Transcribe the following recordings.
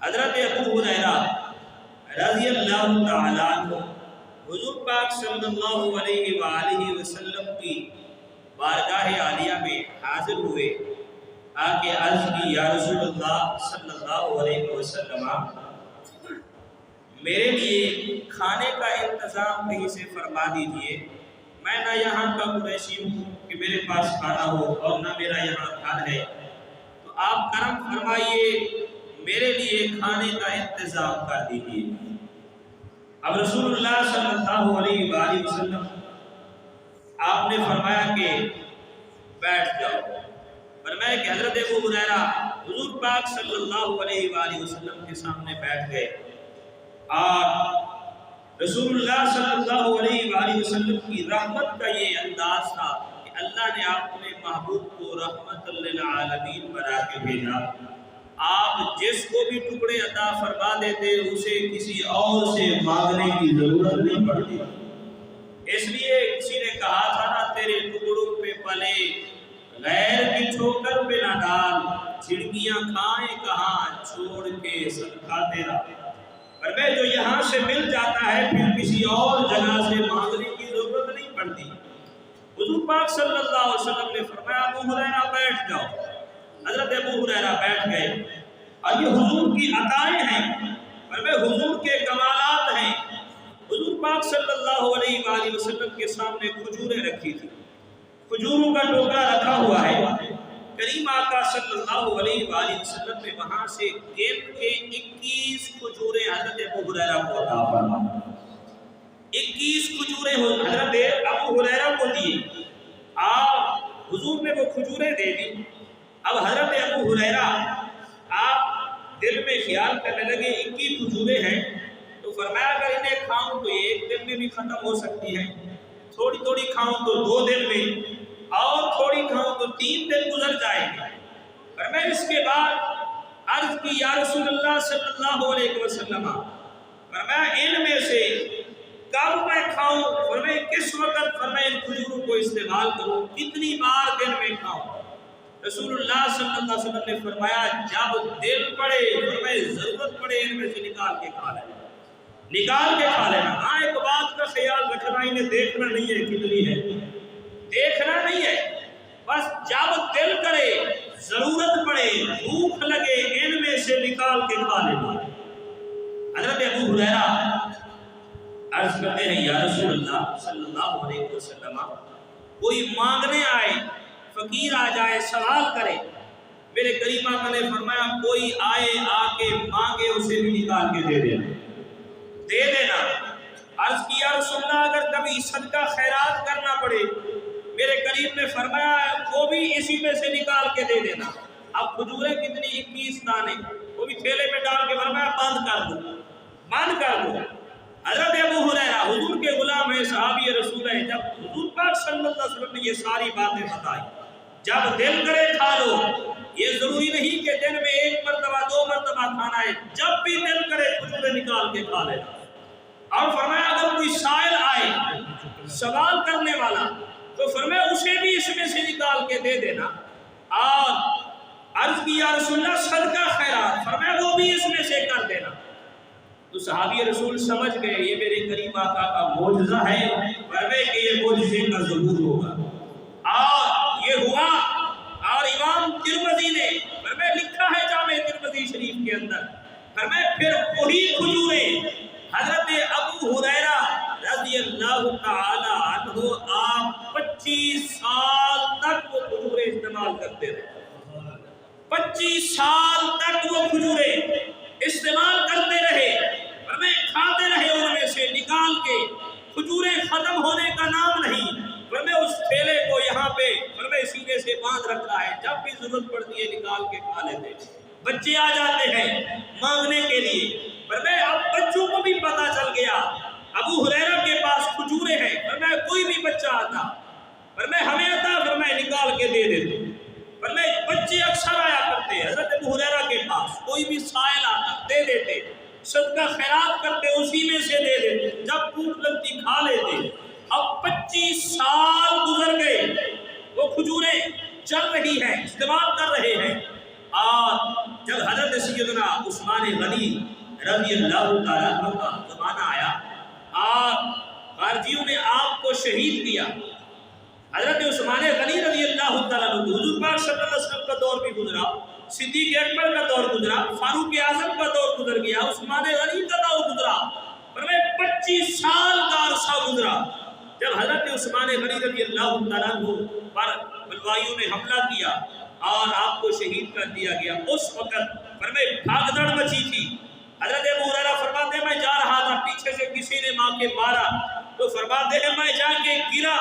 حضرت ابو ہریرہ رضی اللہ تعالیٰ عنہ حضور پاک صلی اللہ علیہ وآلہ وسلم کی بارگاہ عالیہ میں حاضر ہوئے، آ کے عرض کی یا رسول اللہ صلی اللہ علیہ وسلم میرے لیے کھانے کا انتظام کہیں سے فرما دیجئے، میں نہ یہاں کا قریشی ہوں کہ میرے پاس کھانا ہو اور نہ میرا یہاں گھر ہے، تو آپ کرم فرمائیے میرے لیے کھانے کا انتظام کر دیجئے۔ اب رسول اللہ صلی اللہ علیہ وآلہ وسلم آپ نے فرمایا کہ بیٹھ جاؤ۔ فرمایا کہ حضرت ابو ہریرہ حضور پاک صلی اللہ علیہ وآلہ وسلم کے سامنے بیٹھ گئے، اور رسول اللہ صلی اللہ علیہ وآلہ وسلم کی رحمت کا یہ انداز تھا کہ اللہ نے اپنے محبوب کو رحمت للعالمین بنا کے بھیجا۔ آپ جس کو بھی ٹکڑے عطا فرما دیتے اسے کسی اور سے مانگنے کی ضرورت نہیں پڑتی۔ اس لیے کسی نے کہا تھا نا تیرے ٹکڑوں پہ پلے غیر کی ٹھوکر پہ نہ ڈال، چھڑکیاں کھائیں کہاں چھوڑ کے سب کھاتے رہے۔ پر میں جو یہاں سے مل جاتا ہے پھر کسی اور جگہ سے مانگنے کی ضرورت نہیں پڑتی۔ حضور پاک صلی اللہ علیہ وسلم نے فرمایا ابو ہریرہ بیٹھ جاؤ۔ حضرت ابو ہریرہ بیٹھ گئے، اور یہ حضور کی عطائیں ہیں، فرمایا حضور کے کمالات ہیں۔ حضور پاک صلی اللہ علیہ وآلہ وسلم کے سامنے کھجوریں رکھی تھی، کھجوروں کا ٹوکرا رکھا ہوا ہے۔ کریم آقا صلی اللہ علیہ وآلہ وسلم نے وہاں سے گن کے 21 کھجوریں حضرت ابو ہریرہ کو عطا فرمائیں۔ 21 کھجوریں حضرت ابو ہریرہ کو دی، آپ حضور نے وہ کھجوریں دے دی۔ اب حضرت ابو ہریرہ آپ دل میں خیال کرنے لگے 21 کھجوریں ہیں، تو فرمایا اگر انہیں کھاؤں تو ایک دن میں بھی ختم ہو سکتی ہے، تھوڑی تھوڑی کھاؤں تو 2 دن میں، اور تھوڑی کھاؤں تو 3 دن گزر جائیں گے۔ فرمایا اس کے بعد عرض کی یا رسول اللہ صلی اللہ علیہ وسلم، فرمایا ان میں سے کب میں کھاؤں؟ فرمایا کس وقت؟ فرمایا ان کھجوروں کو استعمال کروں، کتنی بار دن میں کھاؤں؟ رسول اللہ صلی اللہ علیہ وسلم نے فرمایا جب دل پڑے، فرمایا ضرورت پڑے ان میں سے نکال کے کھا لینا، نکال کے کھا لینا۔ ہاں ایک بات کا خیال رکھنا، انہیں دیکھنا نہیں ہے کتنی ہے، دیکھنا نہیں ہے، بس جب دل کرے، ضرورت پڑے، بھوک لگے، ان میں سے نکال کے کھا لینا۔ حضرت ابو ہریرہ عرض کرتے ہیں یا رسول اللہ صلی اللہ علیہ وسلم کوئی مانگنے آئے، فقیر آ جائے، سوال کرے، میرے کریم آقا نے فرمایا کوئی آئے آ کے مانگے اسے بھی نکال کے دے دینا، دے دینا۔ عرض کیا رسول اللہ اگر کبھی صدقہ خیرات کرنا پڑے، میرے کریم نے فرمایا وہ بھی اسی میں سے نکال کے دے دینا۔ اب کھجوریں کتنی 21 دانے، وہ بھی تھیلے میں ڈال کے فرمایا بند کر دو، بند کر دو۔ حضرت ابو ہریرہ حضور کے غلام ہیں، صحابی رسول ہیں، جب حضور پاک صلی اللہ علیہ وسلم نے یہ ساری باتیں بتائی، جب دل کرے کھا لو، یہ ضروری نہیں کہ دن میں 1 مرتبہ 2 مرتبہ کھانا ہے، جب بھی دل کرے کھجوریں نکال کے کھا لینا۔ اور فرمایا اگر کوئی سائل آئے، سوال کرنے والا، تو فرمایا اسے بھی اس میں سے نکال کے دے دینا۔ اور عرض کی یا رسول اللہ صدقہ خیرات، فرمایا وہ بھی اس میں سے کر دینا۔ تو صحابی رسول سمجھ گئے یہ میرے کریم آقا کا معجزہ ہے، فرمایا کہ یہ معجزے کا ظہور ہوگا، اور یہ ہوا۔ اور امام ترمذی نے فرمایا لکھا ہے جامع ترمذی شریف کے اندر، فرمایا پھر وہی کھجوریں حضرت ابو ہریرہ رضی اللہ تعالی عنہ آپ 25 سال تک وہ کھجوریں استعمال کرتے رہے، 25 سال تک وہ کھجوریں استعمال کرتے رہے، فرمایا کھاتے رہے ان میں سے نکال کے، کھجوریں ختم ہونے کا نام نہیں۔ فرمایا اس تھیلے کو یہاں پہ فرمایا سینے سے باندھ رکھا ہے، جب بھی ضرورت پڑتی ہے نکال کے کھا لیتے۔ بچے آ جاتے ہیں مانگنے کے لیے، فرمایا اب بچوں کو بھی پتا چل گیا ابو ہریرہ کے پاس کھجوریں ہیں، فرمایا کوئی بھی بچہ آتا، فرمایا ہمیں عطا، فرمایا نکال کے دے دیتے۔ فرمایا بچے اکثر آیا کرتے حضرت ابو ہریرہ کے پاس، کوئی بھی سائل آتا دے دیتے، صدقہ خیرات کرتے اسی میں سے دے دیتے، جب بھوک لگتی کھا لیتے۔ اب 25 سال گزر گئے، وہ کھجوریں چل رہی ہیں، استعمال کر رہے ہیں، اور جب حضرت حضرت سیدنا عثمان غنی رضی اللہ تعالیٰ عنہ کا زمانہ آیا، آپ خارجیوں نے آپ کو شہید کیا۔ حضرت عثمان غنی رضی اللہ تعالیٰ عنہ، حضور پاک صلی اللہ علیہ وسلم کا دور بھی گزرا، صدیق اکبر کا دور گزرا، فاروق اعظم کا دور گزر گیا، عثمان غنی کا دور گزرا، فرمایا 25 سال کا عرصہ گزرا۔ جب حضرت عثمان غنی رضی اللہ تعالیٰ عنہ پر بلوائیوں نے حملہ کیا اور آپ کو شہید کر دیا گیا، اس وقت فرمایا بھگدڑ مچی تھی۔ حضرت ابو ہریرہ فرماتے ہیں میں جا رہا تھا، پیچھے سے کسی نے ماں کے مارا، تو فرماتے ہیں میں جا کے گرا،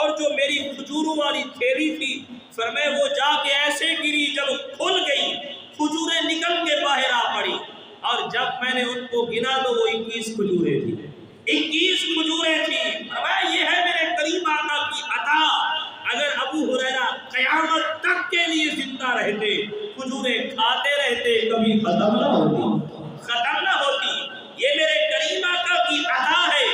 اور جو میری کھجوروں والی تھیلی تھی فرمایا وہ جا کے ایسے گری، جب کھل گئی کھجوریں نکل کے باہر آ پڑی، اور جب میں نے ان کو گنا تو وہ 21 کھجوریں تھی، 21 کھجوریں تھی۔ فرمایا یہ ہے میرے کریم آقا کی عطا۔ اگر ابو ہریرہ قیامت تک کے لیے زندہ رہتے، کھجوریں کھاتے رہتے، کبھی ختم نہ ہوتی۔ یہ میرے کریم آقا کی عطا ہے۔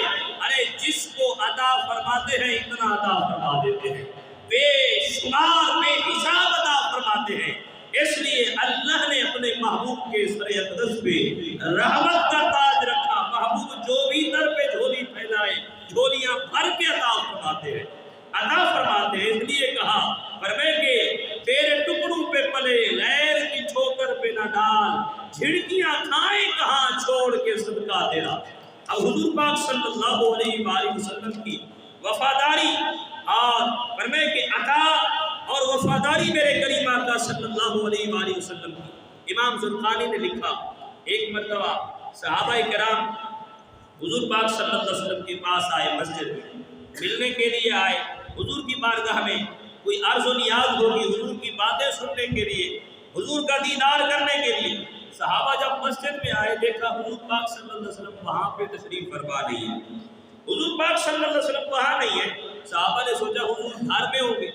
ارے جس کو عطا فرماتے ہیں اتنا عطا فرما دیتے ہیں، بے شمار بے حساب عطا فرماتے ہیں۔ اس لیے اللہ نے اپنے محبوب کے سر اقدس پہ رحمت کا تاج رکھا۔ محبوب جو بھی در پہ جھولی پھیلائے جھولیاں بھر کے عطا فرماتے ہیں، عطا فرماتے ہیں۔ اس لیے کہا فرمائے کہ تیرے ٹکڑوں پہ پلے غیر کی ٹھوکر پہ نہ ڈال، جھڑکیاں کھائیں کہاں چھوڑ کے صدقہ تیرا۔ اب حضور پاک صلی اللہ علیہ وآلہ وسلم کی وفاداری اور فرمائے کہ عطا اور وفاداری میرے کریم آقا صلی اللہ علیہ وآلہ وسلم کی۔ امام زرقانی نے لکھا ایک مرتبہ صحابہ کرام حضور پاک صلی اللہ علیہ وسلم کے پاس آئے، مسجد میں ملنے کے لیے آئے، حضور کی بارگاہ میں کوئی عرض و نیاز ہوگی، حضور کی باتیں سننے کے لیے، حضور کا دیدار کرنے کے لیے۔ صحابہ جب مسجد میں آئے دیکھا حضور پاک صلی اللہ علیہ وسلم وہاں پہ تشریف فرما نہیں ہے، حضور پاک صلی اللہ علیہ وسلم وہاں نہیں ہے۔ صحابہ نے سوچا حضور گھر میں ہوں گے،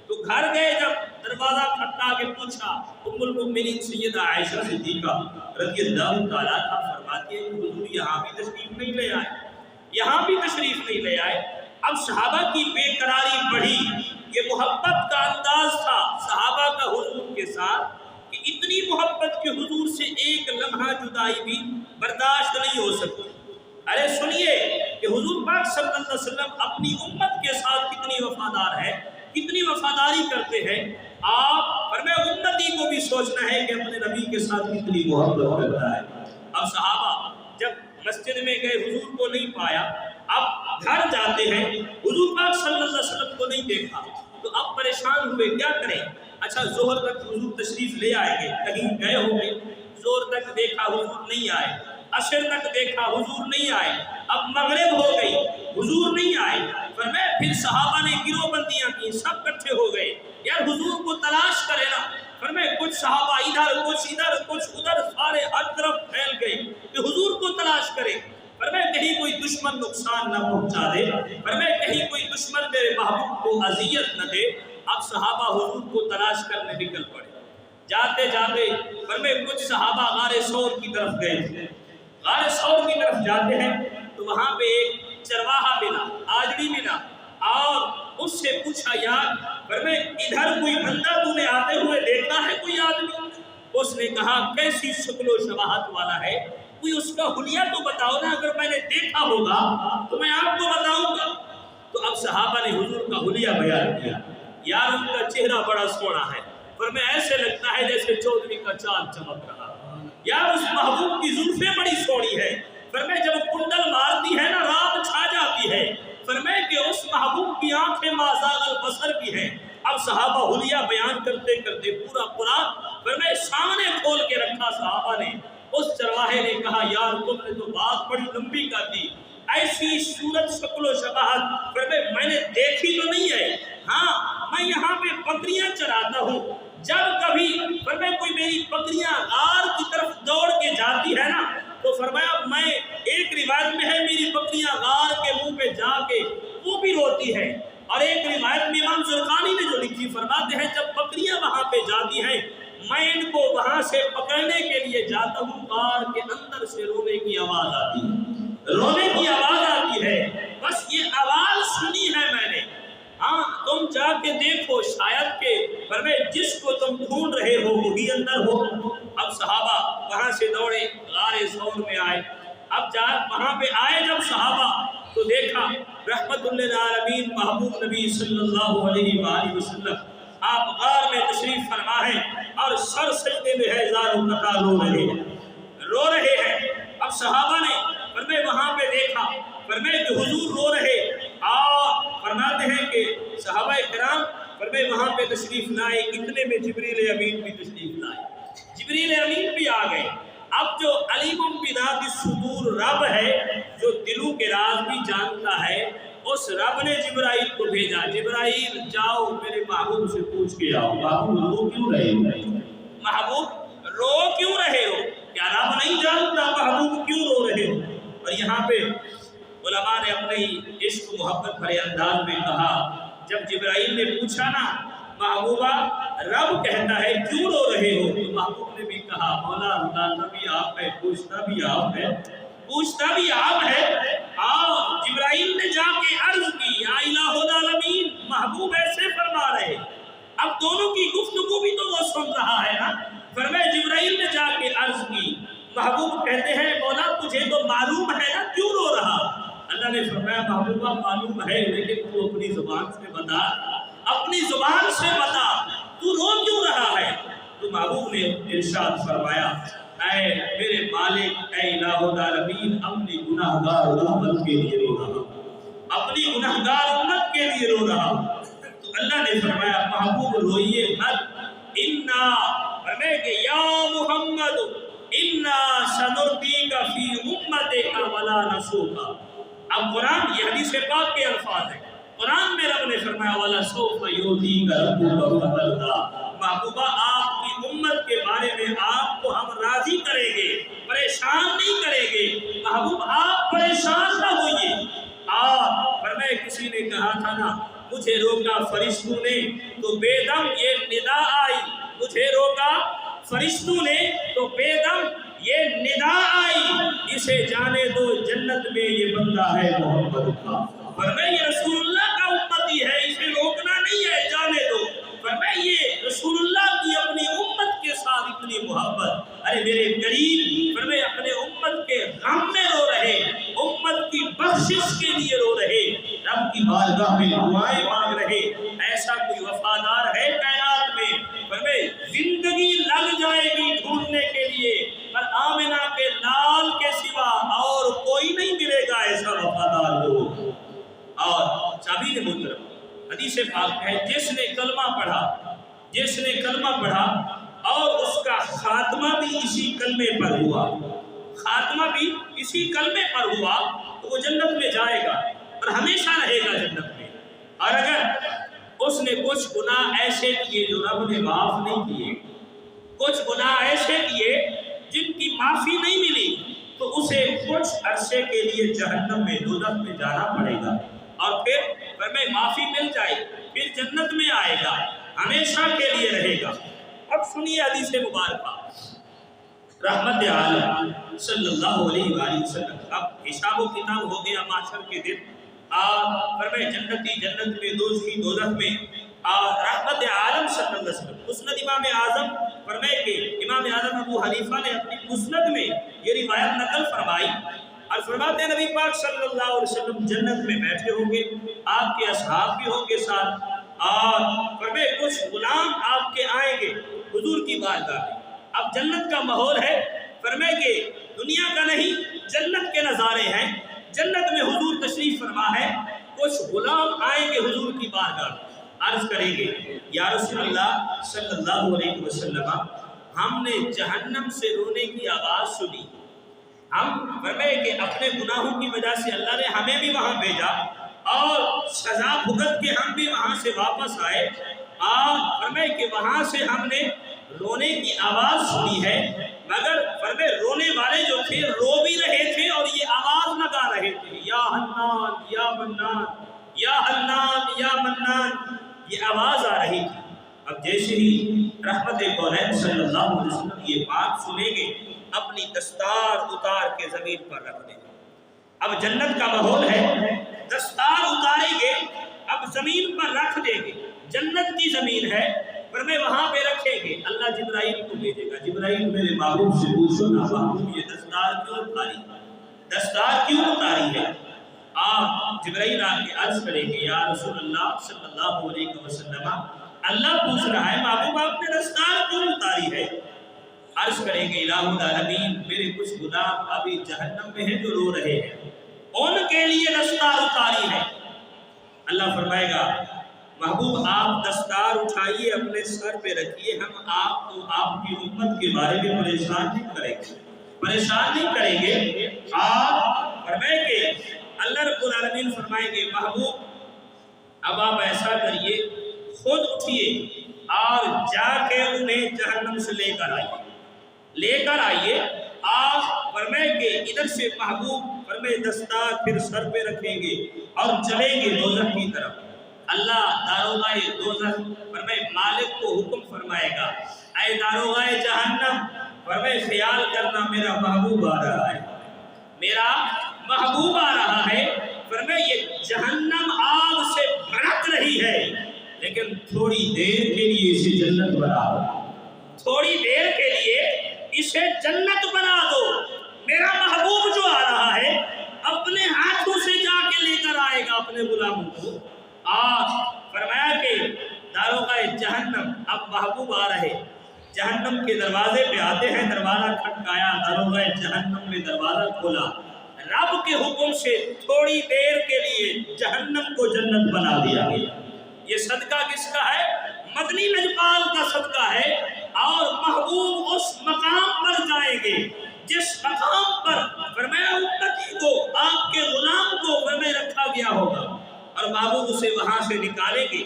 تو گھر گئے، جب دروازہ کھٹکا کے پوچھا، ام المؤمنین سیدہ عائشہ صدیقہ رضی اللہ تعالیٰ عنہا فرماتی ہے کہ حضور یہاں بھی تشریف نہیں لے آئے، یہاں بھی تشریف نہیں لے آئے۔ اب صحابہ کی بے قراری بڑھی، یہ محبت کا انداز تھا صحابہ کا حضور کے ساتھ کہ اتنی محبت کہ حضور سے ایک لمحہ جدائی بھی برداشت نہیں ہو سکتی۔ ارے سنیے کہ حضور پاک صلی اللہ علیہ وسلم اپنی امت کے ساتھ کتنی وفادار ہے، کتنی وفاداری کرتے ہیں۔ آپ فرمائے امتی کو بھی سوچنا ہے کہ اپنے نبی کے ساتھ کتنی محبت کرتا ہے۔ اب صحابہ جب مسجد میں گئے حضور کو نہیں پایا، اب گھر جاتے ہیں حضور پاک صلی اللہ علیہ وسلم کو نہیں دیکھا، تو اب پریشان ہوئے کیا کریں۔ اچھا ظہر تک حضور تشریف لے آئیں گے، کہیں گئے ہوں گے، ظہر تک دیکھا حضور نہیں آئے، عصر تک دیکھا حضور نہیں آئے، اب مغرب ہو گئی حضور نہیں آئے۔ فرمایا پھر صحابہ نے گروہ بندیاں کی، سب اکٹھے ہو گئے، یار حضور کو تلاش کرے نا۔ فرمایا کچھ صحابہ ادھر، کچھ ادھر، کچھ ادھر، سارے ہر طرف پھیل گئے کہ حضور کو تلاش کرے۔ فرمایا کہیں کوئی دشمن نقصان نہ پہنچا دے، فرمایا کہیں کوئی دشمن میرے محبوب کو اذیت نہ دے۔ اب صحابہ حضور کو تلاش کرنے نکل پڑے، جاتے جاتے فرمایا کچھ صحابہ غار ثور کی طرف گئے۔ غار ثور کی طرف جاتے ہیں تو وہاں پہ ایک چرواہا ملا، آجڑی ملا، اور اس سے پوچھا یار فرمایا ادھر کوئی بندہ تو نے آتے ہوئے دیکھا ہے کوئی آدمی؟ اس نے کہا کیسی شکل و شباہت والا ہے، کوئی اس کا حلیہ تو بتاؤ نا، اگر میں نے دیکھا ہوگا تو میں آپ کو بتاؤں گا۔ تو اب صحابہ نے حضور کا حلیہ بیان کیا، یار ان کا چہرہ بڑا سونا ہے، فرمایا ایسے لگتا ہے جیسے چودھویں کا چاند چمک رہا، یار اس محبوب کی زلفیں بڑی سوڑی ہے، فرمایا جب کنڈل مارتی ہے نا رات چھا جاتی ہے، فرمایا کہ اس محبوب کی آنکھیں ما زاغ البصر بھی ہیں۔ اب صحابہ حلیہ بیان کرتے کرتے پورا قرآن فرمایا سامنے کھول کے رکھا صحابہ نے۔ اس چرواہے نے کہا یار تم نے تو بات بڑی لمبی کر دی، ایسی صورت شکل و شباہت فرمایا میں نے دیکھی تو نہیں ہے، ہاں میں یہاں پہ بکریاں چراتا ہوں، جب کبھی فرمایا کوئی میری بکریاں غار کی طرف دوڑ کے جاتی ہے نا تو فرمایا میں ایک روایت میں ہے میری بکریاں غار کے منہ پہ جا کے وہ بھی روتی ہے، اور ایک روایت میں امام زرقانی نے جو لکھی فرماتے ہیں جب بکریاں وہاں پہ جاتی ہیں میں ان کو وہاں سے پکڑنے کے لیے جاتا ہوں، غار کے اندر سے رونے کی آواز آتی ہے، رونے کی آواز آتی ہے، بس یہ آواز سنی ہے میں نے، ہاں تم جا کے دیکھو شاید کہ فرمایا جس کو تم ڈھونڈ رہے ہو وہی اندر ہو۔ اب صحابہ سے دوڑے غار ثور میں آئے. اب وہاں پہ آئے جب صحابہ تو دیکھا رحمت للعالمین محبوب نبی صلی اللہ علیہ وآلہ وسلم آپ غار میں تشریف فرما ہیں اور سر سجدے میں ہے، زاروں قطار رو رہے ہیں. اب صحابہ نے فرمائے وہاں پہ دیکھا، فرمائے کہ حضور رو رہے، اور فرماتے ہیں کہ صحابہ کرام فرمائے وہاں پہ تشریف لائے. اتنے میں جبریل امین بھی تشریف لائے، جبریل امین بھی آ گئے. اب جو علیم بذات الصدور رب ہے، جو دلوں کے راز بھی جانتا ہے، اس رب نے جبرائیل کو بھیجا. جبرائیل جاؤ میرے محبوب سے پوچھ کے آؤ، محبوب رو کیوں رہے ہو؟ محبوب رو کیوں رہے ہو؟ کیا رب نہیں جانتا محبوب کیوں رو رہے ہو؟ اور یہاں پہ علماء نے اپنے عشق محبت بھرے انداز میں کہا، جب جبرائیل نے پوچھا نا محبوبہ رب کہتا ہے کیوں رو رہے ہو، تو محبوب نے بھی کہا مولا لاتا بھی آپ ہے، پوچھتا بھی آپ ہے، پوچھتا بھی آپ ہے. اور جبرائیل نے جا کے عرض کی یا الہ العالمین، محبوب ایسے فرما رہے. اب دونوں کی گفتگو بھی تو وہ سن رہا ہے نا. فرمائے جبرائیل نے جا کے عرض کی، محبوب کہتے ہیں مولا تجھے تو معلوم ہے نا کیوں رو رہا. اللہ نے فرمایا محبوبہ معلوم ہے، لیکن تو اپنی زبان سے بتا، اپنی زبان سے بتا تو رو کیوں رہا ہے. تو محبوب نے ارشاد فرمایا اے میرے مالک، اے الہ العالمین، اپنی گناہگار امت کے لیے رو رہا ہوں، اپنی گناہگار امت کے لیے رو رہا ہوں. تو اللہ نے فرمایا محبوب روئیے مت، انا فرمائے کہ یا محمد انا سنردیک فی امتک ولا نسوک. اب قرآن یہ حدیث پاک کے الفاظ ہیں. قرآن میں رب نے فرمایا وَلَا سَوْفَ يُعْطِيكَ رَبُّكَ فَتَرْضَىٰ. محبوبہ آپ کی امت کے بارے میں آپ کو ہم راضی کریں گے، پریشان نہیں کریں گے. محبوب آپ پریشان نہ ہوئیے. آپ فرمائے کسی نے کہا تھا نا مجھے روکا فرشتوں نے تو بے دم یہ ندا آئی، مجھے روکا فرشتوں نے تو بے دم یہ ندا آئی، اسے جانے دو جنت میں یہ بندہ ہے محمد کا. فرمائے یہ رسول اللہ کا امتی ہے، اسے روکنا نہیں ہے، جانے دو. فرمائے یہ رسول اللہ کی اپنی امت کے ساتھ اتنی محبت. ارے میرے قریب فرمائے اپنے امت کے غم میں رو رہے، امت کی بخشش کے لیے رو رہے، رب کی بارگاہ میں دعائیں مانگ رہے. ایسا کوئی وفادار ہے کائنات میں؟ فرمائے زندگی لگ جائے گی ڈھونڈنے کے لیے، پر آمنہ کے لال کے سوا اور کوئی نہیں ملے گا ایسا وفادار لوگ. اور سابین محترم حدیث پاک ہے جس نے کلمہ پڑھا، جس نے کلمہ پڑھا اور اس کا خاتمہ بھی اسی کلمے پر ہوا، خاتمہ بھی اسی کلمے پر ہوا تو وہ جنت میں جائے گا اور ہمیشہ رہے گا جنت میں. اور اگر اس نے کچھ گناہ ایسے کیے جو رب نے معاف نہیں کیے، کچھ گناہ ایسے کیے جن کی معافی نہیں ملی، تو اسے کچھ عرصے کے لیے جہنم میں دوزخ میں جانا پڑے گا. اور پھر فرمائے معافی مل جائے پھر جنت میں آئے گا، ہمیشہ کے لیے رہے گا. اب سنیے حدیث مبارکہ رحمت عالم صلی اللہ علیہ وآلہ وسلم. اب حساب و کتاب ہو گیا معاشر کے دن. فرمائے جنتی جنت میں، دوزخی دوزخ میں. رحمت عالم صلی اللہ علیہ وسلم. مسند امام اعظم فرمائے کہ امام اعظم ابو حنیفہ نے اپنی مسند میں یہ روایت نقل فرمائی اور فرماتے ہیں نبی پاک صلی اللہ علیہ وسلم جنت میں بیٹھے ہوں گے، آپ کے اصحاب بھی ہوں گے ساتھ، اور فرمائے کچھ غلام آپ کے آئیں گے حضور کی بارگاہ میں. اب جنت کا ماحول ہے، فرمائے کہ دنیا کا نہیں، جنت کے نظارے ہیں. جنت میں حضور تشریف فرما ہے، کچھ غلام آئیں گے حضور کی بارگاہ میں، عرض کریں گے یا رسول اللہ صلی اللہ علیہ وسلم ہم نے جہنم سے رونے کی آواز سنی. ہم فرمائے کہ اپنے گناہوں کی وجہ سے اللہ نے ہمیں بھی وہاں بھیجا اور سزا بھگت کے ہم بھی وہاں سے واپس آئے. آپ فرمائے کہ وہاں سے ہم نے رونے کی آواز سنی ہے، مگر فرمائے رونے والے جو تھے رو بھی رہے تھے اور یہ آواز لگا رہے تھے یا حنان یا منان، یا حنان یا منان، یہ آواز آ رہی تھی. اب جیسے ہی رحمت کونین صلی اللہ علیہ وسلم یہ بات سنیں گے اپنی دستار اتار کے زمین پر رکھ دیں گے. اب جنت کا ماحول ہے، دستار اتاریں گے، اب زمین پر رکھ دیں گے، جنت کی زمین ہے. فرمائے وہاں پہ رکھیں گے، اللہ جبرائیل کو بھیجے گا، جبرائیل میرے محبوب سے پوچھو نا محبوب یہ دستار کیوں اتاری، دستار کیوں اتاری ہے؟ آپ جبرائیل آ کے عرض کریں گے یا رسول اللہ صلی اللہ علیہ وسلم اللہ پوچھ رہا ہے محبوب آپ نے دستار کیوں اتاری ہے؟ عرض کریں گے الہ العالمین میرے کچھ غلام ابھی جہنم میں ہیں جو رو رہے ہیں، ان کے لیے دستار اتاری ہے۔ اللہ فرمائے گا محبوب آپ دستار اٹھائیے اپنے سر پہ رکھیے، ہم آپ کو آپ کی امت کے بارے میں پریشان نہیں کریں گے، پریشان نہیں کریں گے۔ آپ فرمائیں گے اللہ رب العالمین فرمائیں گے محبوب اب آپ ایسا کریے خود اٹھیے اور جا کے انہیں جہنم سے لے کر آئیے۔ آپ فرمائیں گے ادھر سے محبوب فرمائے دستار پھر سر پہ رکھیں گے اور چلیں گے دوزخ کی طرف۔ اللہ داروغہ دوزخ فرمائے مالک کو حکم فرمائے گا اے داروغہ جہنم فرمائے خیال کرنا میرا محبوب آ رہا ہے، میرا محبوب آ رہا ہے۔ فرمائے یہ جہنم آگ سے بھڑک رہی ہے لیکن تھوڑی دیر کے لیے اسے جنت بنا دو، تھوڑی دیر کے لیے اسے جنت بنا دو۔ میرا محبوب جو آ رہا ہے اپنے ہاتھوں سے جا کے لے کر آئے گا اپنے غلاموں کو۔ آج فرمایا کہ داروغہ جہنم اب محبوب آ رہے جہنم کے دروازے پہ آتے ہیں، دروازہ کھٹکایا، داروغہ جہنم نے دروازہ کھولا، رب کے حکم سے تھوڑی دیر کے لیے جہنم کو جنت بنا دیا گیا۔ یہ صدقہ کس کا ہے؟ مدنی لجپال کا صدقہ ہے۔ اور محبوب اس مقام پر جائیں گے جس مقام پر فرمایا امتی کو آپ کے غلام کو فرمائے رکھا گیا ہوگا، اور محبوب اسے وہاں سے نکالیں گے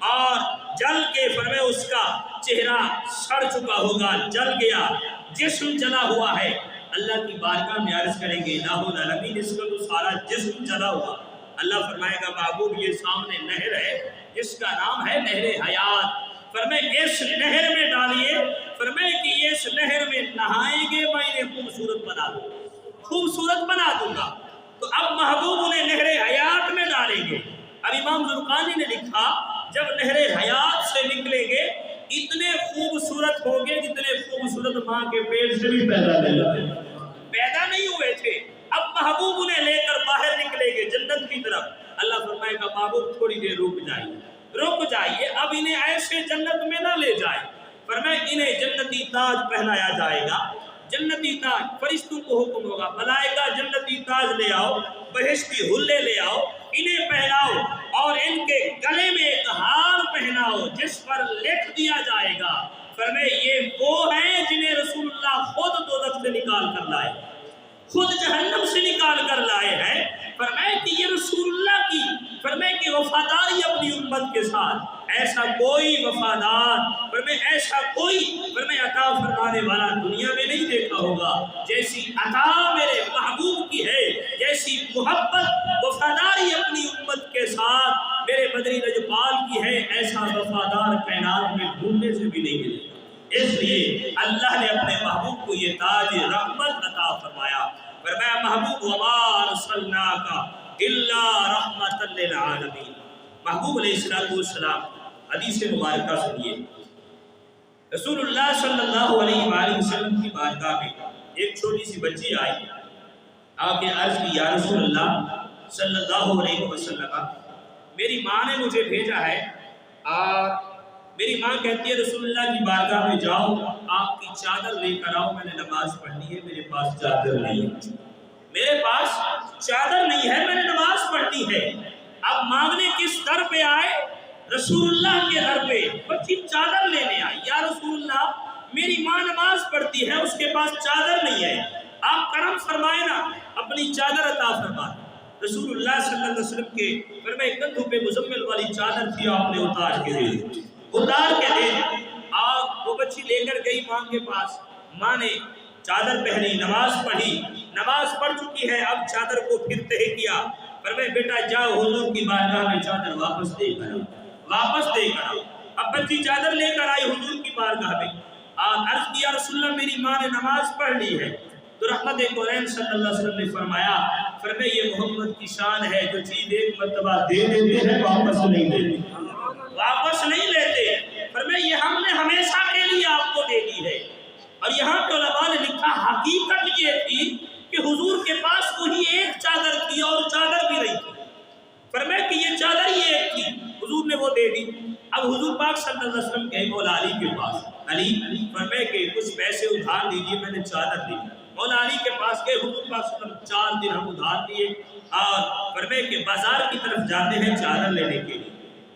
اور جل کے فرمائے اس کا چہرہ سڑ چکا ہوگا، جل گیا، جسم جلا ہوا ہے۔ اللہ کی بارگاہ میں عرض کریں گے الہ العالمین اس کا تو سارا جسم جلا ہوا۔ اللہ فرمائے گا محبوب یہ سامنے نہر ہے جس کا نام ہے نہر حیات، فرمائے اس نہر میں ڈالیے، فرمائے کہ اس نہر میں نہائیں گے میں انہیں خوبصورت بنا دوں، خوبصورت بنا دوں گا۔ تو اب محبوب انہیں نہر حیات میں ڈالیں گے۔ اب امام زرقانی نے لکھا جب نہر حیات سے نکلیں گے اتنے خوبصورت ہوں گے جتنے خوبصورت ماں کے پیٹ سے بھی پیدا نہیں ہوئے تھے۔ اب محبوب انہیں لے کر باہر نکلیں گے جنت کی طرف۔ اللہ فرمائے گا محبوب تھوڑی دیر رک جائیے، اب انہیں ایسے جنت میں نہ لے جائے، فرمائے انہیں جنتی تاج پہنایا جائے گا۔ جنتی تاج فرشتوں کو حکم ہوگا ملائکہ جنتی تاج لے آؤ، بہشتی حلے لے آؤ، انہیں پہناؤ اور ان کے گلے میں ایک ہار پہناؤ جس پر لکھ دیا جائے گا فرمائے یہ وہ ہیں جنہیں رسول اللہ خود دوزخ سے نکال کر لائے، خود جہنم سے نکال کر لائے ہیں۔ فرمائے کہ یہ رسول اللہ کی فرمائے کہ وفاداری اپنی امت کے ساتھ، ایسا کوئی وفادار فرمائے ایسا کوئی فرمائے عطا فرمانے والا دنیا میں نہیں دیکھا ہوگا جیسی عطا میرے محبوب کی ہے، جیسی محبت وفاداری اپنی امت کے ساتھ میرے مدنی لجپال کی ہے، ایسا وفادار کائنات میں ڈھونڈنے سے بھی نہیں ملے گا۔ اس لیے اللہ نے اپنے محبوب کو یہ تاج رحمت عطا فرمایا۔ فرمایا محبوب وما ارسلناک الا رحمۃ للعالمین۔ محبوب علیہ السلام حدیث مبارکہ سنیے، رسول اللہ صلی اللہ علیہ وآلہ وسلم کی بارگاہ میں ایک چھوٹی سی بچی آئی، آ کے عرض کی یا رسول اللہ صلی اللہ علیہ وسلم میری ماں نے مجھے بھیجا ہے، اور میری ماں کہتی ہے رسول اللہ کی بارگاہ میں جاؤ آپ کی چادر لے کر آؤ، میں نے نماز پڑھنی ہے، میرے پاس چادر نہیں ہے، میرے پاس چادر نہیں ہے، میں نے نماز پڑھنی ہے۔ اب مانگنے کس در پہ آئے؟ رسول اللہ کے در پہ۔ بچی چادر لینے آئی، یا رسول اللہ میری ماں نماز پڑھتی ہے اس کے پاس چادر نہیں ہے، آپ کرم فرمائے نا اپنی چادر عطا فرما۔ رسول اللہ صلی اللہ علیہ وسلم کے فرمائے کندھوں پہ مزمل والی چادر تھی، آپ نے اتار کے دے آپ وہ بچی لے کر گئی ماں کے پاس، ماں نے چادر پہنی، نماز پڑھی، نماز پڑھ چکی ہے، اب چادر کو پھر تہے کیا، فرمائے بیٹا جاؤ حضور کی بارگاہ میں چادر واپس دے کر آؤ۔ اب بچی چادر لے کر آئی حضور کی بارگاہ میں، عرض کیا رسول اللہ میری ماں نے نماز پڑھ لی ہے، تو رحمت کونین صلی اللہ علیہ وسلم نے فرمایا یہ محمد کی شان ہے، جو چیز ایک مرتبہ دے دیتے ہیں واپس نہیں لیتے، فرمائے فرمایا یہ ہم نے ہمیشہ کے لیے آپ کو دے دی ہے۔ اور یہاں پہ علماء نے لکھا حقیقت یہ تھی کہ حضور کے پاس وہی ایک چادر تھی اور چادر بھی نہیں تھی۔ فرمایا کہ یہ چادر ہی ایک تھی، حضور نے وہ دے دی۔ اب حضور پاک صلی اللہ علیہ وسلم گئے مولا علی کے پاس، علی فرمایا کہ کچھ پیسے ادھار دیجیے، میں نے چادر دی۔ مولا علی کے پاس گئے، حضور پاک صلی اللہ علیہ وسلم 4 درہم ادھار دیے اور فرمایا کہ بازار کی طرف جاتے ہیں چادر لینے کے لیے،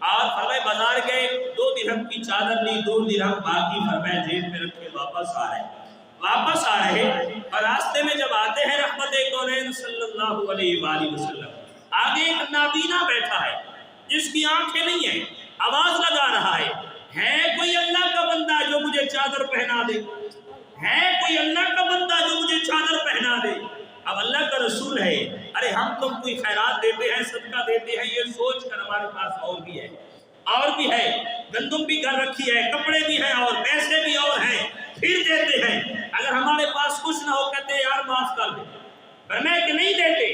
اور فرمایا بازار گئے، 2 درہم کی چادر لی، 2 درہم باقی فرمایا جیب میں رکھ کے واپس آ رہے اور راستے میں جب آتے ہیں رحمت کونین صلی اللہ علیہ وآلہ وسلم، آگے ایک نابینا بیٹھا ہے جس کی آنکھیں نہیں ہیں، آواز لگا رہا ہے کوئی اللہ کا بندہ جو مجھے چادر پہنا دے، ہے کوئی اللہ کا بندہ جو مجھے چادر پہنا دے۔ اب اللہ کا رسول ہے، ارے ہم تم کوئی خیرات دیتے ہیں، صدقہ دیتے ہیں، یہ سوچ کر ہمارے پاس اور بھی ہے، گندم بھی گھر رکھی ہے، کپڑے بھی ہیں اور پیسے بھی اور ہیں، پھر دیتے ہیں۔ اگر ہمارے پاس کچھ نہ ہو کہتے یار معاف کر دے، فرمایا کہ نہیں دیتے،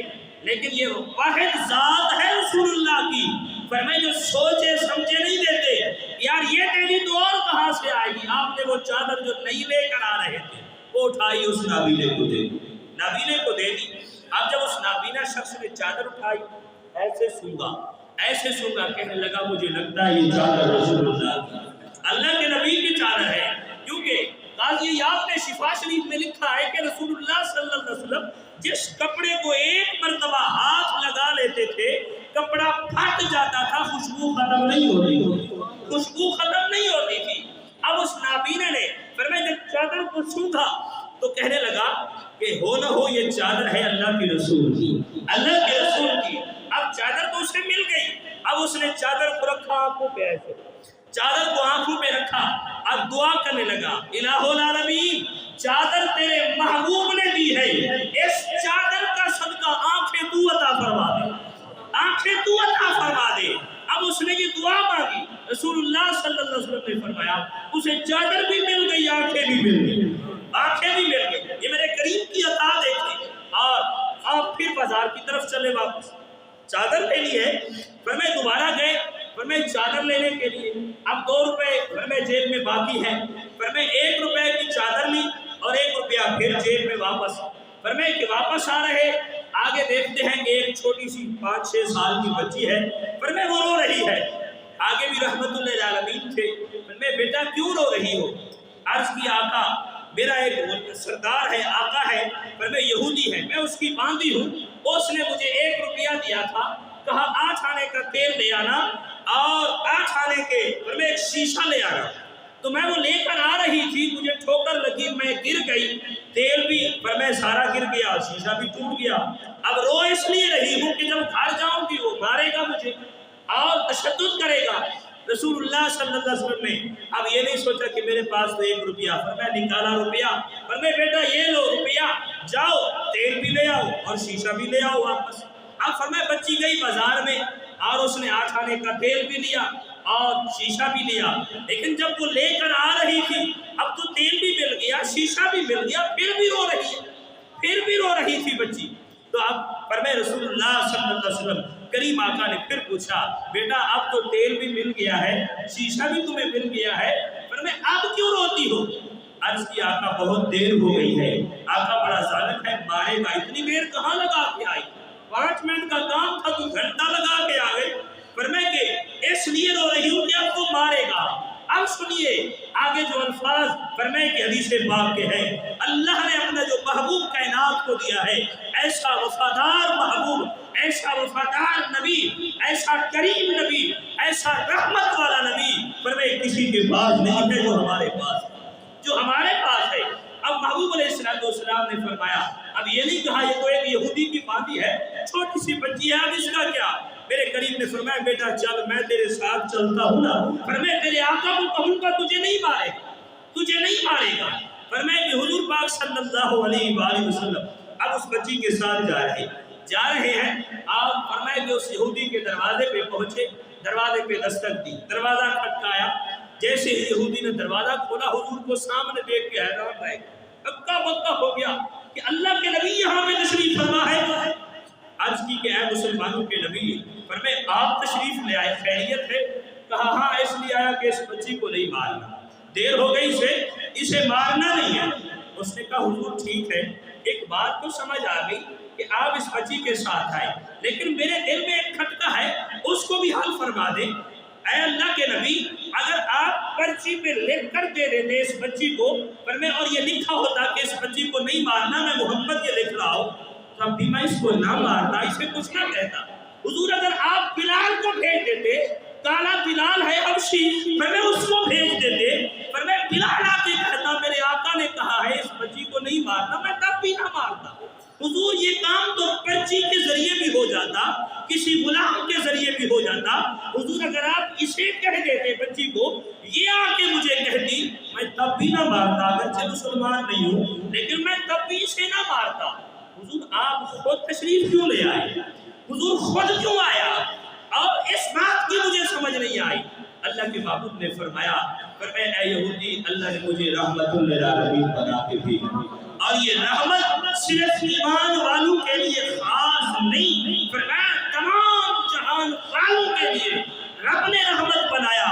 لیکن یہ واحد ذات ہے رسول اللہ کی، فرمایا جو سوچے سمجھے نہیں دیتے، یار یہ دے دی تو اور کہاں سے آئے گی۔ آپ نے وہ چادر جو نہیں لے کر آ رہے تھے وہ اٹھائی، اس نابینے کو دے دی، نابینے کو دے دی۔ اب جب اس نابینا شخص نے چادر اٹھائی، ایسے سونگا کہنے لگا مجھے لگتا ہے یہ چادر رسول اللہ کے نبی کی چادر ہے، کیونکہ قاضی یاب نے شفا شریف میں لکھا ہے کہ رسول اللہ صلی اللہ علیہ وسلم جس کپڑے کو ایک مرتبہ ہاتھ لگا لیتے تھے کپڑا پھٹ جاتا تھا، خوشبو ختم نہیں ہوتی تھی۔ اب اس نابینا نے فرمایا جب چادر کو سونگا تو کہنے لگا کہ ہو نہ ہو یہ چادر ہے اللہ کے رسول کی۔ اب چادر تو اسے مل گئی، اب اس نے چادر کو رکھا آنکھوں پہ، ایسے چادر کو آنکھوں پہ رکھا، اب دعا کرنے لگا الہ العالمین چادر تیرے محبوب نے دی ہے، اس چادر کا صدقہ آنکھیں تو عطا فرما دے۔ اب اس نے یہ دعا مانگی، رسول اللہ صلی اللہ علیہ وسلم نے فرمایا اسے چادر بھی مل گئی، آنکھیں بھی مل گئی۔ یہ میرے کریم کی عطا دیکھیں۔ اور پھر بازار کی طرف چلے، واپس چادر لینی ہے، فرمایا دوبارہ گئے، فرمایا چادر لینے کے لیے، اب 2 روپے فرمایا جیب میں باقی ہے، فرمایا 1 روپے کی چادر لی اور 1 روپیہ پھر جیب میں واپس، فرمایا کہ واپس آ رہے، آگے دیکھتے ہیں کہ ایک چھوٹی سی 5-6 سال کی بچی ہے، فرمایا وہ رو رہی ہے، آگے بھی رحمت اللہ العالمین تھے، فرمایا بیٹا کیوں رو رہی ہو؟ عرض کی آقا میرا ایک سردار ہے، آقا ہے، فرمایا یہودی ہے، میں اس کی باندھی ہوں، اس نے مجھے 1 روپیہ دیا تھا، کہا 8 آنے کا تیل لے آنا اور 8 آنے کے فرمایا ایک شیشہ لے آنا، تو میں وہ لے کر آ رہی تھی، مجھے ٹھوکر لگی، میں گر گئی، تیل بھی فرمایا سارا گر گیا، شیشہ بھی ٹوٹ گیا، اب رو اس لیے رہی ہوں کہ جب گھر جاؤں گی وہ مارے گا مجھے اور تشدد کرے گا۔ رسول اللہ صلی اللہ علیہ وسلم نے اب یہ نہیں سوچا کہ میرے پاس تو 1 روپیہ، فرمایا نکالا روپیہ، فرمایا بیٹا یہ لو روپیہ، جاؤ تیل بھی لے آؤ اور شیشہ بھی لے آؤ واپس۔ اب فرمایا بچی گئی بازار میں اور اس نے 8 آنے کا تیل بھی لیا اور شیشہ بھی لیا، لیکن جب وہ لے کر آ رہی تھی اب تو تیل بھی مل گیا، شیشہ بھی مل گیا، پھر بھی رو رہی تھی بچی۔ تو اب فرمایا رسول اللہ صلی اللہ علیہ وسلم کریم آقا نے پھر پوچھا بیٹا اب تو تیل بھی مل گیا ہے، شیشہ بھی تمہیں مل گیا ہے، فرمایا اب کیوں روتی ہو؟ عرض کی آقا بہت دیر ہو گئی ہے، آقا بڑا ظالم ہے، مارے گا، اتنی دیر کہاں لگا کے آئی، 5 منٹ کا کام تھا تو گھنٹہ لگا کے آ گئی، فرمایا کہ اس لیے رو رہی ہوں کہ اب تو مارے گا۔ اب سنیے آگے جو الفاظ فرمائے کہ حدیث پاک کے ہیں، اللہ نے اپنا جو محبوب کائنات کو دیا ہے، ایسا وفادار محبوب، ایسا وفادار نبی، ایسا کریم نبی، ایسا رحمت والا نبی، فرمائے کسی کے پاس نہیں ہے جو ہمارے پاس ہے۔ اب محبوب علیہ السلام نے فرمایا، اب یہ نہیں کہا یہ تو ایک یہودی کی باندھی ہے، چھوٹی سی بچی ہے، اب اس کا کیا؟ میرے کریم نے فرمایا بیٹا چل میں تیرے ساتھ چلتا ہوں نا، فرمایا تیرے آقا کو کہوں گا تجھے نہیں مارے گا، فرمایا کہ حضور پاک صلی اللہ علیہ وآلہ وسلم اب اس بچی کے ساتھ جا رہے ہیں، آپ فرمایا کہ اس یہودی کے دروازے پہ پہنچے، دروازے پہ دستک دی، دروازہ کھٹکایا، جیسے ہی یہودی نے دروازہ کھولا حضور کو سامنے دیکھ کے حیران رہ گئے، اکا بکا ہو گیا کہ اللہ کے نبی یہاں پہ تشریف فرما ہے۔ عرض کی کہ اے مسلمانوں کے نبی، فرمائے آپ تشریف لے آئے، خیریت ہے؟ کہا ہاں اس لیے آیا کہ اس بچی کو نہیں مارنا، دیر ہو گئی اسے مارنا نہیں ہے۔ اس نے کہا حضور ٹھیک ہے، ایک بات تو سمجھ آ گئی کہ آپ اس بچی کے ساتھ آئے، لیکن میرے دل میں ایک کھٹکا ہے، اس کو بھی حل فرما دیں۔ اے اللہ کے نبی، اگر آپ پرچی پہ لکھ کر دے دیتے اس بچی کو، پر میں اور یہ لکھا ہوتا کہ اس بچی کو نہیں مارنا، میں محمد یہ لکھ رہا ہوں، تب بھی میں اس کو نہ مارتا، اسے کچھ نہ کہتا۔ حضور اگر آپ بلال کو بھیج دیتے، کالا بلال ہے حبشی، پر میں اس کو بھیج دیتے، پر میں بلال آ کے کہتا میرے آقا نے کہا ہے اس بچی کو نہیں مارنا، میں تب بھی نہ مارتا۔ حضور یہ کام تو پرچی کے ذریعے بھی ہو جاتا، کسی غلام کے ذریعے بھی ہو جاتا۔ حضور اگر آپ اسے کہہ دیتے بچی کو، یہ آ کے مجھے کہتی، میں تب بھی نہ مارتا، اگرچہ مسلمان نہیں ہوں لیکن میں تب بھی اسے نہ مارتا۔ حضور آپ خود تشریف کیوں لے آئے؟ حضور خود کیوں آیا؟ اور اس بات کی مجھے سمجھ نہیں آئی۔ اللہ کے محبوب نے فرمایا اے یہودی، اللہ نے مجھے رحمت للعالمین بنا کے بھیجا، اور یہ رحمت صرف ایمان والوں کے لیے خاص نہیں، فرمایا تمام جہان والوں کے لیے رب نے رحمت بنایا۔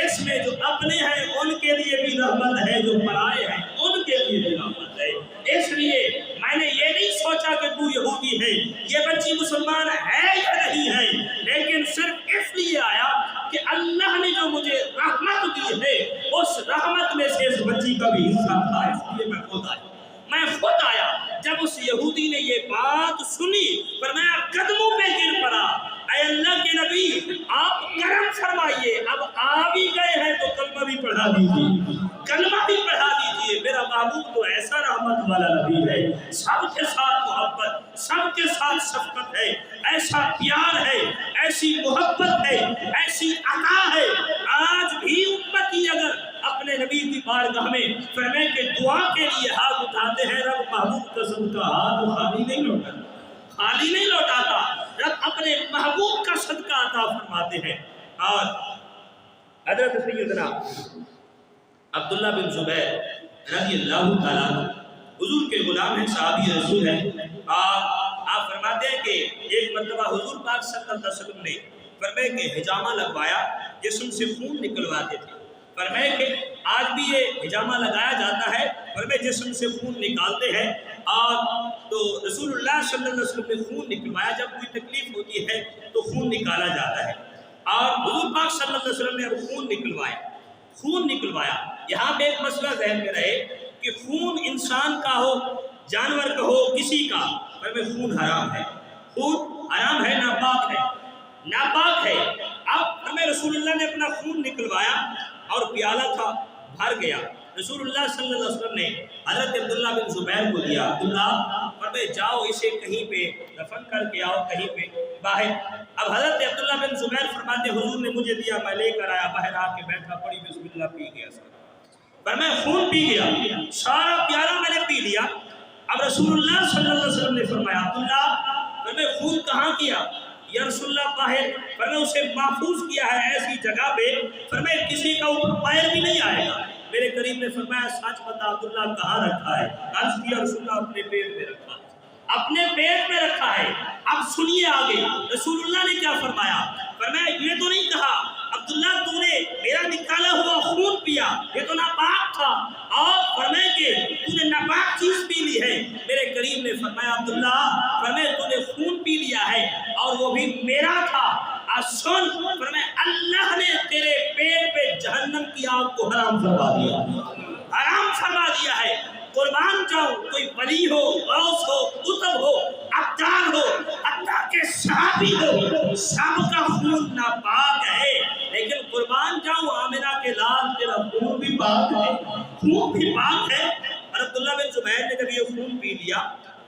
اس میں جو اپنے ہیں ان کے لیے بھی رحمت ہے، جو پرائے ہیں ان کے لیے بھی رحمت ہے۔ اس لیے میں نے یہ نہیں سوچا کہ تو یہودی ہے، یہ بچی مسلمان ہے یا نہیں ہے، لیکن صرف اس لیے آیا کہ اللہ نے جو مجھے رحمت دی ہے، اس رحمت میں سے اس بچی کا بھی حصہ تھا، اس لیے میں خود آیا۔ میں خود آیا۔ جب اس یہودی نے یہ بات سنی، فرمایا قدموں پہ گر پڑا، اے اللہ کے نبی آپ کرم فرمائیے، اب آ بھی گئے ہیں تو کلمہ بھی پڑھا دیجیے، کلمہ بھی پڑھا دیجیے۔ میرا محبوب تو ایسا رحمت والا نبی ہے، سب کے ساتھ محبت، سب کے ساتھ شفقت ہے، ایسا پیار ہے، ایسی محبت ہے، ایسی عطا ہے۔ آج بھی امتی اگر اپنے نبی کی بارگاہ میں فرمائے کہ دعا کے لیے ہاتھ اٹھاتے ہیں، رب محبوب قسم کا ہاتھ خالی نہیں لوٹاتا، خالی نہیں لوٹاتا، رب اپنے محبوب کا صدقہ عطا فرماتے ہیں۔ اور حضرت سیدنا عبداللہ بن زبیر رضی اللہ تعالیٰ حضور کے غلام ہیں، صحابی رسول ہیں، اور آپ فرماتے ہیں کہ ایک مرتبہ حضور پاک صلی اللہ علیہ وسلم نے فرمائے کہ حجامہ لگوایا، جسم سے خون نکلواتے تھے، فرمائے کہ آج بھی یہ حجامہ لگایا جاتا ہے، فرمائے جسم سے خون نکالتے ہیں، اور تو رسول اللہ صلی اللہ علیہ وسلم نے خون نکلوایا، جب کوئی تکلیف ہوتی ہے تو خون نکالا جاتا ہے، اور حضور پاک صلی اللہ علیہ وسلم نے خون نکلوایا۔ یہاں پہ ایک مسئلہ ذہن میں رہے کہ خون انسان کا ہو، جانور کا ہو، کسی کا، فرمائے خون حرام ہے، خون حرام ہے، ناپاک ہے، ناپاک ہے۔ اب ہمیں رسول اللہ نے اپنا خون نکلوایا اور پیالہ تھا، بھر گیا، رسول اللہ صلی اللہ علیہ وسلم نے حضرت عبداللہ بن زبیر کو دیا، عبداللہ فرمائے جاؤ اسے کہیں پہ دفن کر کے آؤ، کہیں پہ باہر۔ اب حضرت عبداللہ بن زبیر فرماتے حضور نے مجھے دیا، میں لے کر آیا، باہر آ کے بیٹھا، پڑی بسم اللہ، پی گیا، فرمایا خون پی گیا، سارا پیالہ میں نے پی لیا۔ اب رسول اللہ صلی اللہ علیہ وسلم نے فرمایا عبداللہ فرمائے خون کہاں کیا؟ یا رسول اللہ باہر، فرمائے اسے محفوظ کیا ہے ایسی جگہ پہ، فرمائے کسی کا اوپر پیر بھی نہیں آئے گا۔ میرے قریب نے فرمایا سچ بتا عبداللہ کہاں رکھا ہے؟ عرض کیا رسول اللہ اپنے پیٹ میں رکھا ہے، اپنے پیٹ میں رکھا ہے۔ اب سنیے آگے رسول اللہ نے کیا فرمایا، فرمایا یہ تو نہیں کہا عبداللہ تو نے میرا نکالا ہوا خون پیا، یہ تو ناپاک تھا، اور فرمائے کہ تو نے ناپاک چیز پی لی ہے۔ میرے قریب نے فرمایا عبداللہ فرمائے تو نے خون پی لیا ہے اور وہ بھی میرا تھا، سن فرمائے اللہ نے تیرے پیٹ پہ جہنم کی آگ کو حرام فرما دیا، حرام فرما دیا ہے۔ قربان جاؤ، کوئی ولی ہو، غوث ہو، قطب ہو، ابدال ہو، حتیٰ کہ صحابی ہو، سب کا خون ناپاک ہے، لیکن قربان جاؤ آمنہ کے لال تیرا خون بھی پاک ہے، خون بھی پاک ہے۔ اور عبداللہ بن زبیر نے جب یہ خون پی لیا،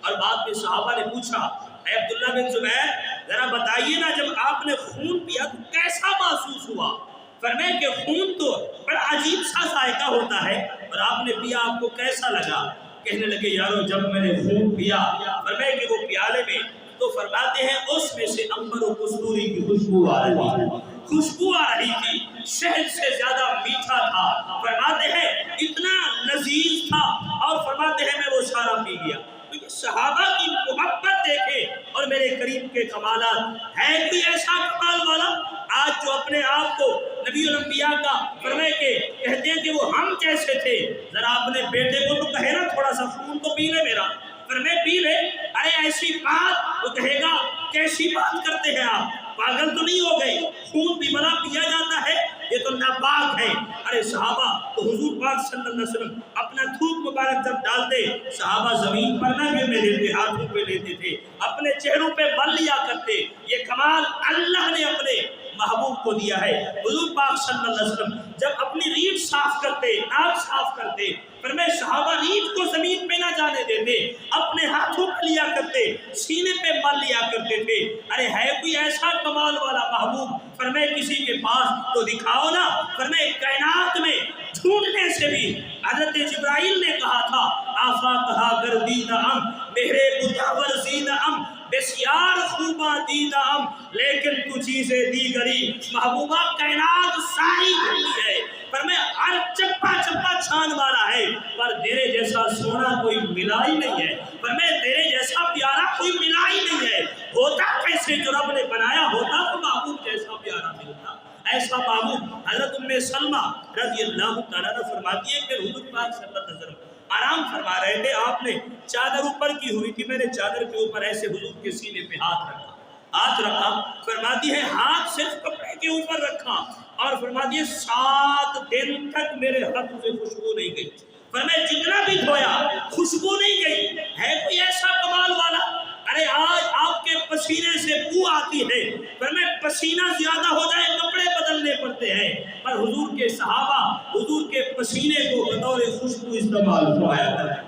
اور بعد میں صحابہ نے پوچھا اے عبداللہ بن زبیر ذرا بتائیے نا جب آپ نے خون پیا تو کیسا محسوس ہوا؟ فرمائے کہ خون تو بڑا عجیب سا ذائقہ ہوتا ہے، اور آپ نے پیا آپ کو کیسا لگا؟ کہنے لگے یارو جب میں نے خون پیا، فرمائے کہ وہ پیالے میں تو فرماتے ہیں اس میں سے عنبر و کستوری کی خوشبو آ رہی تھی، خوشبو آ رہی تھی، شہد سے زیادہ میٹھا تھا، فرماتے ہیں اتنا لذیذ تھا، اور فرماتے ہیں میں وہ سارا پی گیا۔ صحابہ کی محبت دیکھے اور میرے قریب کے کمالات، ہے کوئی ایسا کمال والا آج جو اپنے آپ کو نبی الانبیاء کا فرمائے کہ کہتے ہیں کہ وہ ہم جیسے تھے، ذرا اپنے بیٹے کو تو کہے نا تھوڑا سا خون تو پی لے میرا، فرمائے پی لے، ارے ایسی بات وہ کہے گا کیسی بات کرتے ہیں آپ، پاگل تو نہیں ہو گئے، خون بھی بنا پیا جاتا ہے، یہ تو ناپاک ہے۔ ارے صحابہ تو حضور پاک صلی اللہ علیہ وسلم اپنا تھوک مبارک جب ڈالتے صحابہ زمین پر نہ گرنے دیتے، ہاتھوں پہ لیتے تھے، اپنے چہروں پہ مل لیا کرتے۔ یہ کمال اللہ نے اپنے محبوب کو دیا ہے۔ حضور پاک صلی اللہ علیہ وسلم جب اپنی ریڑھ صاف کرتے، ناک صاف کرتے، فرمائے صحابہ ریڑھ کو زمین پہ نہ جانے دیتے، اپنے ہاتھوں پہ لیا کرتے، سینے پہ مل لیا کرتے تھے۔ ارے ہے کوئی ایسا کمال والا محبوب، فرمائے کسی کے پاس تو دکھاؤ نا۔ فرمائے کائنات میں ڈھونڈنے سے بھی حضرت جبرائیل نے کہا تھا آفا کہا گردیدہ ام میرے متعور زیدہ ام بسیار خوباں دیدہ ام لیکن تو چیزیں دیگری، محبوبہ کائنات ساری گھلی ہے، پر میں ہر چپا چپا چھان مارا ہے، پر تیرے جیسا سونا کوئی ملا ہی نہیں ہے، پر میں تیرے جیسا پیارا کوئی ملا ہی نہیں ہے۔ ہوتا کیسے جو رب نے بنایا ہوتا تو محبوب جیسا پیارا ملتا، ایسا محبوب۔ حضرت ام سلمہ رضی اللہ تعالیٰ عنہ فرماتی ہے کہ حضور پاک صلی اللہ علیہ وسلم آرام فرما رہے تھے، آپ نے چادر اوپر کی ہوئی تھی، میں نے چادر کے اوپر ایسے حضور کے سینے پہ ہاتھ رکھا، فرماتی ہے ہاتھ صرف کپڑے کے اوپر رکھا اور فرماتی ہے 7 دن تک میرے ہاتھ سے خوشبو نہیں گئی، فرمایا جتنا بھی دھویا خوشبو نہیں گئی۔ ہے کوئی ایسا کمال والا؟ ارے آج آپ کے پسینے سے بو آتی ہے، فرمایا پسینہ زیادہ ہو جائے کپڑے بدلنے پڑتے ہیں، پر حضور کے صحابہ حضور کے پسینے کو بطور خوشبو استعمال فرمایا کرتے ہیں۔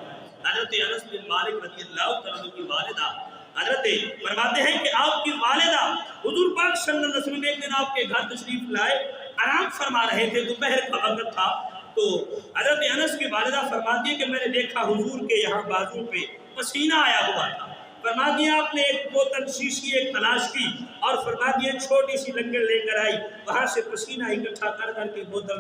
حضرت انس بن مالک رضی اللہ تعالیٰ عنہ کی والدہ حضرت فرماتے ہیں کہ آپ کی والدہ حضور پاک صلی اللہ علیہ وسلم ایک دن آپ کے گھر تشریف لائے، آرام فرما رہے تھے، دوپہر کا وقت تھا، تو حضرت انس کی والدہ فرماتی ہے کہ میں نے دیکھا حضور کے یہاں بازو پہ پسینہ آیا ہوا تھا، فرماتی ہے آپ نے ایک بوتل شیشی ایک تلاش کی اور فرماتی ہے چھوٹی سی لکڑ لے کر آئی، وہاں سے پسینہ اکٹھا کر کر کے بوتل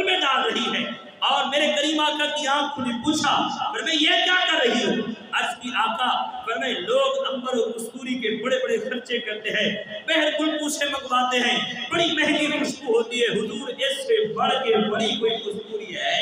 میں ڈال رہی ہے، اور میرے کریم آقا کی آنکھ کھلی، پوچھا فرمایا یہ کیا کر رہی ہو؟ عرض کی آقا فرمائے لوگ امبر و کستوری کے بڑے بڑے خرچے کرتے ہیں، بہر گلپو سے منگواتے ہیں، بڑی مہنگی خوشبو ہوتی ہے، حضور اس سے بڑھ کے بڑی کوئی کستوری ہے،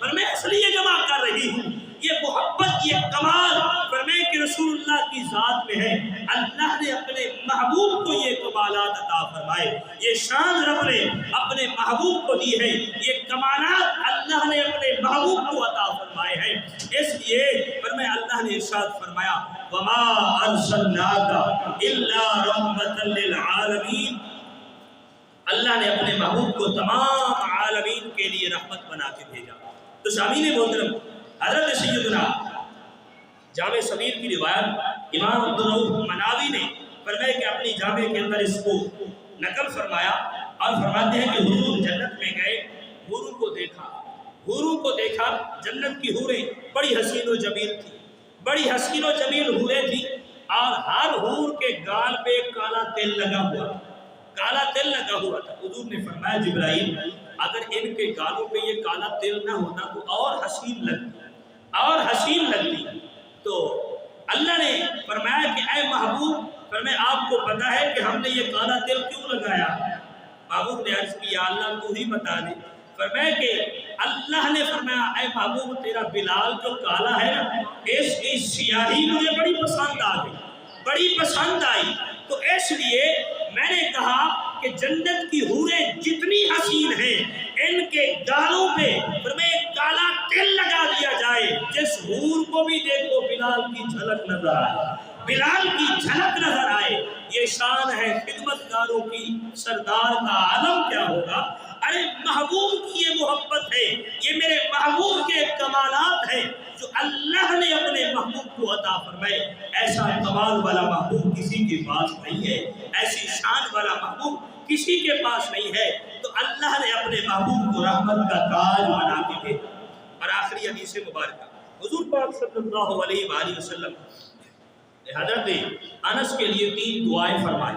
فرمائے اس لیے جمع کر رہی ہوں۔ یہ محبت یہ کمال فرمائے کہ رسول اللہ کی ذات میں ہے، اللہ نے اپنے محبوب کو یہ کمالات عطا فرمائے، یہ شان رب نے اپنے محبوب کو دی ہے، یہ کمالات اللہ نے اپنے محبوب کو عطا فرمائے ہیں، اس لیے فرمایا اللہ نے ارشاد فرمایا وما ارسلناک الا رحمۃ للعالمین، اللہ نے اپنے محبوب کو تمام عالمین کے لیے رحمت بنا کے بھیجا۔ تو سامعین محترم، حضرت سیدنا جامع صغیر کی روایت امام عبدالرؤف مناوی نے فرمایا کہ اپنی جامع کے اندر اس کو نقل فرمایا اور فرماتے ہیں کہ حضور جنت میں گئے، حوروں کو دیکھا، جنت کی حوریں بڑی حسین و جمیل تھی، بڑی حسین و جمیل حوریں تھی، اور ہر حور کے گال پہ کالا تیل لگا ہوا تھا۔ حضور نے فرمایا جبرائیل اگر ان کے گالوں پہ یہ کالا تیل نہ ہوتا تو اور حسین لگتی، تو اللہ نے فرمایا کہ اے محبوب، فرمایا آپ کو پتا ہے کہ ہم نے یہ کالا تیل کیوں لگایا؟ محبوب نے عرض کی یا اللہ تو ہی بتا دے، فرمایا کہ اللہ نے فرمایا اے محبوب تیرا بلال جو کالا ہے نا، اس کی سیاہی مجھے بڑی پسند آئی، تو اس لیے میں نے کہا کہ جنت کی حوریں جتنی حسین ہیں ان کے گالوں پہ فرمایا کالا تیل لگا دیا جائے، جس حور کو بھی دیکھو بلال کی جھلک نظر آئے، یہ شان ہے خدمتگاروں کی، سردار کا عالم کیا ہوگا؟ ارے محبوب کی یہ محبت ہے، یہ میرے محبوب کے کمالات ہیں جو اللہ نے اپنے محبوب کو عطا فرمائے۔ ایسا کمال والا محبوب کسی کے پاس نہیں ہے، ایسی شان والا محبوب کسی کے پاس نہیں ہے، تو اللہ نے اپنے محبوب کو رحمت کا تاج بنا کے بھیجا۔ اور آخری حدیث مبارکہ حضور پاک صلی اللہ علیہ وآلہ وسلم حضرت انس کے لیے 3 دعائیں فرمائی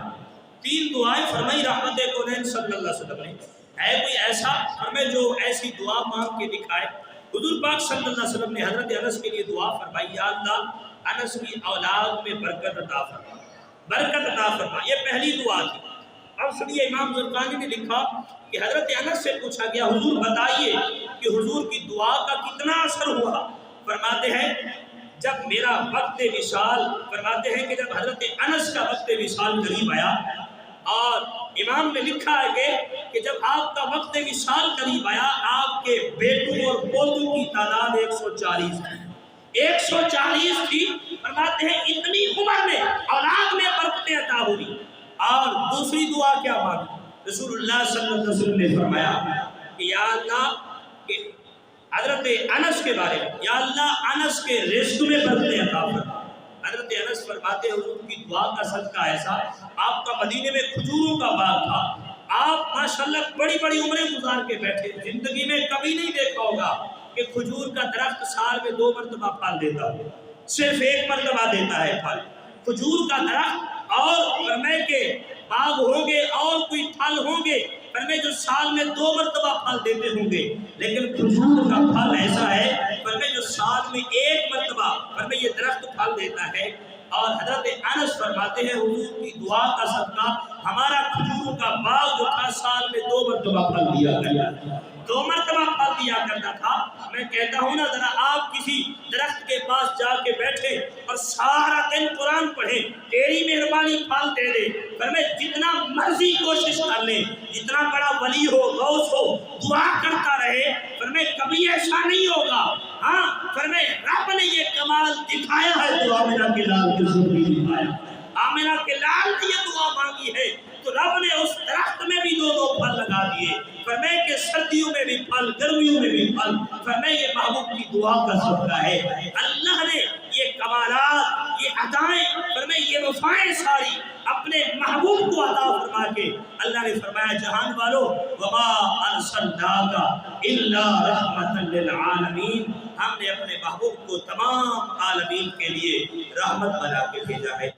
رحمت کونین صلی اللہ علیہ وسلم نے۔ ہے کوئی ایسا ہمیں جو ایسی دعا مانگ کے دکھائے؟ حضور پاک صلی اللہ علیہ وسلم نے حضرت انس کے لیے دعا فرمائی یا اللہ انس کی اولاد میں برکت عطا فرما، یہ پہلی دعا تھی۔ اب سنیے امام زرقانی نے لکھا کہ حضرت انس سے پوچھا گیا حضور بتائیے کہ حضور کی دعا کا کتنا اثر ہوا؟ فرماتے ہیں جب میرا وقت وصال، فرماتے ہیں کہ جب حضرت انس کا وقت وصال قریب آیا، اور امام نے لکھا ہے کہ جب آپ کا وقت وصال قریب آیا آپ کے بیٹوں اور پوتوں کی تعداد 140 ہے، 140 تھی۔ فرماتے ہیں اتنی عمر میں اولاد میں برکتیں عطا ہوئی۔ اور دوسری دعا کیا مانگی؟ رسول اللہ صلی اللہ علیہ وسلم نے فرمایا کہ یا اللہ، کہ حضرت انس کے بارے میں، یا اللہ انس کے رزق میں برکتیں عطا فرما۔ حضرت انس فرماتے ہیں حضور کی دعا کا صدقہ ایسا، آپ کا مدینے میں کھجوروں کا باغ تھا، آپ ماشاءاللہ بڑی بڑی عمریں گزار کے بیٹھے، زندگی میں کبھی نہیں دیکھا ہوگا کہ کھجور کا درخت سال میں 2 مرتبہ پھل دیتا ہو، صرف 1 مرتبہ دیتا ہے پھل کھجور کا درخت۔ اور فرمائے کہ باغ ہوں گے اور کوئی پھل ہوں گے فرمائے جو سال میں 2 مرتبہ پھل دیتے ہوں گے، لیکن کھجور کا پھل ایسا ہے فرمائے جو سال میں 1 مرتبہ فرمائے یہ درخت پھل دیتا ہے۔ اور حضرت انس فرماتے ہیں حضور کی دعا کا صدقہ ہمارا کھجور کا باغ جو تھا سال میں 2 مرتبہ پھل دیا کرتا، 2 مرتبہ پھل دیا کرتا تھا۔ میں کہتا ہوں نا ذرا آپ کسی درخت کے پاس جا کے بیٹھے اور سارا دن قرآن پڑھیں، تیری مہربانی پھل دے دے، فرمائے جتنا مرضی کوشش کر لیں، جتنا بڑا ولی ہو غوث ہو دعا کرتا رہے، فرمائے کبھی ایسا نہیں ہوگا۔ ہاں فرمائے رب نے یہ کمال دکھایا ہے تو آمنہ کے لال کے ذکر بھی دکھایا، آمنہ کے لال نے یہ دعا مانگی ہے تو رب نے اس درخت میں بھی 2 پھل لگا دیے، فرمائے کہ سردیوں میں بھی پھل، گرمیوں میں بھی پھل، فرمائے یہ محبوب کی دعا کا صدقہ ہے۔ اللہ نے یہ کمالات، یہ عطائیں، فرمائے یہ وفائیں ساری اپنے محبوب کو عطا فرما کے اللہ نے فرمایا جہان والو وما ارسلناک الا رحمۃ للعالمین، ہم نے اپنے محبوب کو تمام عالمین کے لیے رحمت بنا کے بھیجا ہے۔